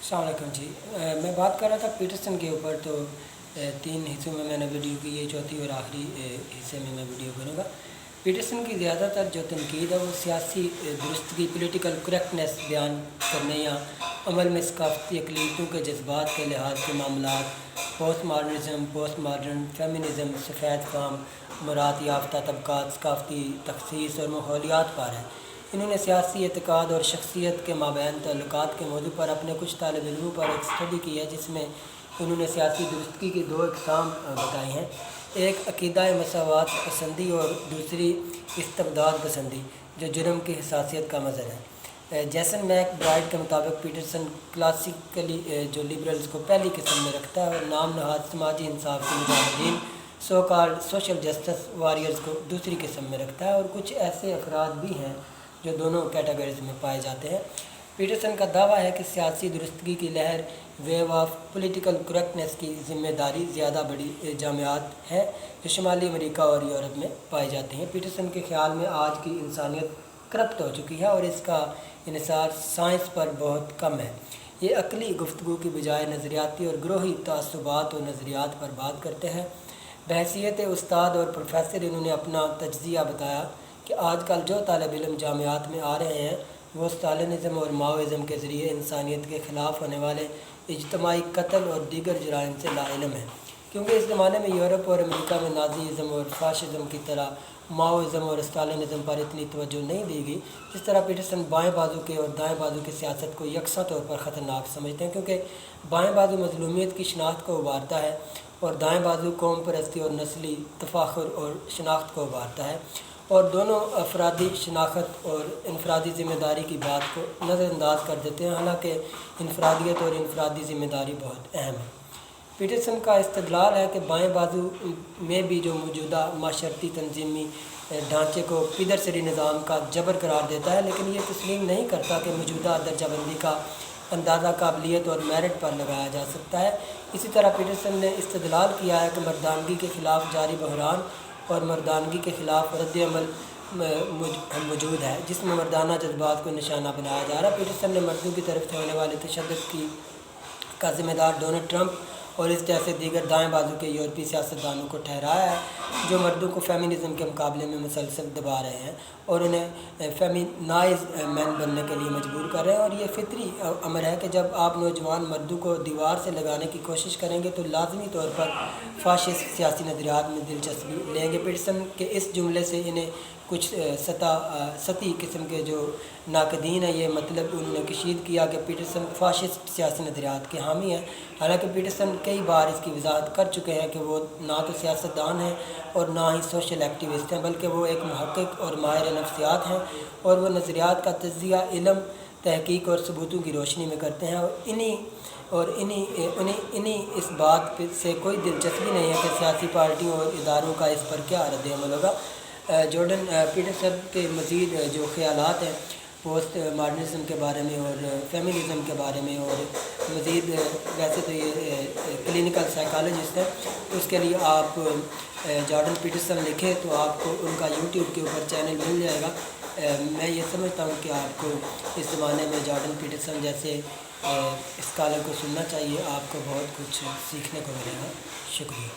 अस्सलाम वालेकुम जी। मैं बात कर रहा था पीटरसन के ऊपर। तो 3 हिस्सों में मैंने वीडियो की, ये चौथी और आखिरी हिस्से में मैं वीडियो करूँगा। पीटरसन की ज़्यादातर जो तनकीद है वो सियासी दुरुस्तगी, पॉलिटिकल करेक्टनेस बयान करने या अमल में सकाफती अक़लियतों के जज्बात के लिहाज के मामलात, post modernism, post modern feminism, सफ़ेद फाम, मरात याफ्ता तबक़ात, सकाफती तख़सीस और माहौलियात पर है। इन्होंने सियासी एतक़ाद और शख्सियत के माबैन तल्लुकात के मौजू पर अपने कुछ तालिब इल्मों पर एक स्टडी की है, जिसमें उन्होंने सियासी दुरुस्तगी की 2 अक़साम बताई हैं। एक अक़ीदा मसावात पसंदी और दूसरी इस्तिबदाद पसंदी, जो जुर्म की हसासियत का मज़हर है। जैसन मैक ब्राइड के मुताबिक पीटरसन क्लासिकली जो लिबरल्स को पहली किस्म में रखता है और नाम नहाद समाजी इंसाफ के Mujahideen, so called social justice warriors को दूसरी किस्म में रखता है। और कुछ ऐसे अफराद भी हैं जो दोनों कैटेगरीज में पाए जाते हैं। पीटरसन का दावा है कि सियासी दुरुस्तगी की लहर, वेव ऑफ पॉलिटिकल करेक्टनेस की ज़िम्मेदारी ज़्यादा बड़ी जामियात है जो शुमाली अमेरिका और यूरोप में पाई जाती हैं। पीटरसन के ख़्याल में आज की इंसानियत करप्ट हो चुकी है और इसका इन्हिसार साइंस पर बहुत कम है। ये अक़ली गुफ्तगू की बजाय नज़रियाती और ग्रोही तअस्सुबात और नज़रियात पर बात करते हैं। बहैसियत उस्ताद और प्रोफेसर इन्होंने अपना तज्ज़िया बताया कि आजकल जो तालिब इल्म जामियात में आ रहे हैं वो स्टालिनिज़म और माओइज़म के ज़रिए इंसानियत के ख़िलाफ़ होने वाले इज्तमाई कत्ल और दीगर जराइम से लाइल्म है, क्योंकि इस ज़माने में यूरोप और अमेरिका में नाज़ीज़म और फाशिज़म की तरह माओइज़म और स्टालिनिज़म पर इतनी तवज्जो नहीं दी गई जिस तरह पीटरसन बाएँ बाजू के और दाएँ बाजू की सियासत को यकसा तौर पर ख़तरनाक समझते हैं, क्योंकि बाएँ बाजू मज़लूमियत की शनाख्त को उभारता है और दाएँ बाजू कौम परस्ती और नस्ली तफाखुर और शनाख्त को उभारता है, और दोनों अफरादी शनाख्त और इनफरादी ज़िम्मेदारी की बात को नज़रअंदाज कर देते हैं, हालांकि इनफरादियत और इनफरादी ज़िम्मेदारी बहुत अहम है। पीटरसन का इस्तदलाल है कि बाएँ बाजू में भी जो मौजूदा माशरती तंजीमी ढांचे को पिदरसरी निज़ाम का जबर करार देता है, लेकिन ये तस्लीम नहीं करता कि मौजूदा दर्जाबंदी का अंदाज़ा काबिलियत और मेरिट पर लगाया जा सकता है। इसी तरह पीटरसन ने इस्तदलाल किया है कि मर्दानगी के ख़िलाफ़ जारी बहरान और मर्दानगी के ख़िलाफ़ रद्द-ए-अमल मौजूद है, जिसमें मर्दाना जज्बात को निशाना बनाया जा रहा है। पीटरसन ने मर्दों की तरफ से होने वाले तशद्दुद का ज़िम्मेदार डोनाल्ड ट्रंप और इस जैसे दीगर दाएँ बाजू के यूरोपीय सियासतदानों को ठहराया है, जो मर्दों को फेमिनिज़म के मुकाबले में मुसलसल दबा रहे हैं और उन्हें फेमिनाइज मैन बनने के लिए मजबूर कर रहे हैं। और ये फितरी अमर है कि जब आप नौजवान मर्दों को दीवार से लगाने की कोशिश करेंगे तो लाजमी तौर पर फाशिस्ट सियासी नज़रियात में दिलचस्पी लेंगे। पीटरसन के इस जुमले से इन्हें कुछ सती किस्म के जो नाकदीन है, ये मतलब उन्होंने कशीद किया कि पीटरसन फाशिस्ट सियासी नज़रियात के हामी हैं। हालांकि पीटरसन कई बार इसकी वजाहत कर चुके हैं कि वो ना तो सियासतदान हैं और ना ही सोशल एक्टिविस्ट हैं, बल्कि वो एक मुहक्किक और माहिर नफ्सियात हैं और वो नज़रियात का तज्ज़िया इल्म, तहकीक और सबूतों की रोशनी में करते हैं। और इन्हीं इस बात से कोई दिलचस्पी नहीं है कि सियासी पार्टियों और इदारों का इस पर क्या रद्द-ए-अमल होगा। जॉर्डन पीटरसन के मज़ीद जो ख़यालात हैं पोस्ट मॉडर्निज़म के बारे में और फेमिनिज़म के बारे में, और मज़ीद वैसे तो ये क्लिनिकल साइकोलॉजिस्ट है, उसके लिए आप जॉर्डन पीटरसन लिखें तो आपको उनका यूट्यूब के ऊपर चैनल मिल जाएगा। मैं ये समझता हूँ कि आपको इस ज़माने में जॉर्डन पीटरसन जैसे स्कॉलर को सुनना चाहिए, आपको बहुत कुछ सीखने को मिलेगा। शुक्रिया।